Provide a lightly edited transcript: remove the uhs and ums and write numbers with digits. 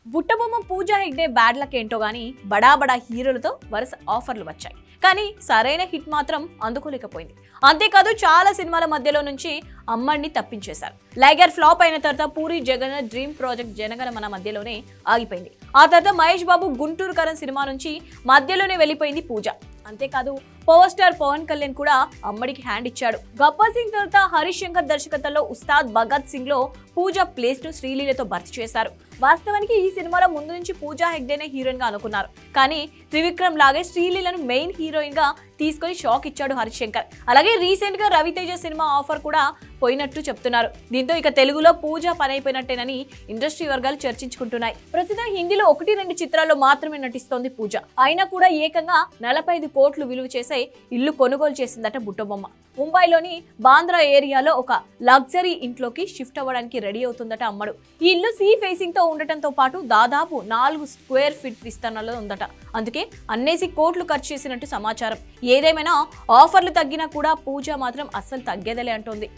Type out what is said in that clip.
బుట్టబొమ్మ Pooja Hegde bad luck ఏంటో గానీ బడా బడా హీరోలతో వరుస ఆఫర్లు వచ్చాయి. కానీ సరైన హిట్ మాత్రం అందుకోలేకపోయింది. అంతేకాదు చాలా సినిమాల మధ్యలో నుంచి అమ్మడిని తప్పించేశారు. లైగర్ ఫ్లాప్ అయిన తర్వాత పూరి జగన్ డ్రీమ్ ప్రాజెక్ట్ జనగణమన మధ్యలోనే ఆగిపోయింది. ఆ తర్వాత మహేష్ బాబు గుంటూరు కరణ్ సినిమా నుంచి మధ్యలోనే వెళ్ళిపోయింది పూజ. అంతేకాదు పవర్ స్టార్ పవన్ కళ్యాణ్ కూడా అమ్మడికి హ్యాండ్ ఇచ్చాడు. గబ్బర్ సింగ్ తర్వాత హరీష్ శంకర్ దర్శకత్వంలో ఉస్తాద్ భగత్ సింగ్ లో పూజ ప్లేస్ ను శ్రీలీలతో భర్తీ చేశారు. వాస్తవానికి ఈ సినిమాలో ముందు నుంచి పూజా హెగ్డేనే హీరోయిన్ గా అనుకున్నారు. కానీ త్రివిక్రమ్ లాగే శ్రీలీలను మెయిన్ హీరోయిన్ గా తీసుకొని షాక్ ఇచ్చాడు హరీష్ శంకర్. అలాగే రీసెంట్ గా రవితేజ సినిమా ఆఫర్ కూడా పోయినట్టు చెప్తున్నారు. దీంతో ఇక తెలుగులో పూజ పని అయిపోయినట్టేనని ఇండస్ట్రీ వర్గాలు చర్చించుకుంటున్నాయి. ప్రస్తుతం హిందీలో 1-2 చిత్రాల్లో మాత్రమే నటిస్తోంది పూజ. అయినా కూడా ఏకంగా 45 కోట్లు విలువ చేసే ఇల్లు కొనుగోలు చేసిందట బుట్టబొమ్మ. ముంబైలోని బాంద్రా ఏరియాలో ఒక లగ్జరీ ఇంట్లోకి షిఫ్ట్ అవ్వడానికి రెడీ అవుతుందట అమ్మడు. ఈ ఇల్లు సీ ఫేసింగ్ తో ఉండటంతో పాటు దాదాపు 4 స్క్వేర్ ఫీట్ విస్తరణలో ఉందట. అందుకే అన్నేసి కోట్లు ఖర్చు చేసినట్టు సమాచారం. ఏదేమైనా ఆఫర్లు తగ్గినా కూడా పూజ మాత్రం అస్సలు తగ్గేదలే అంటోంది.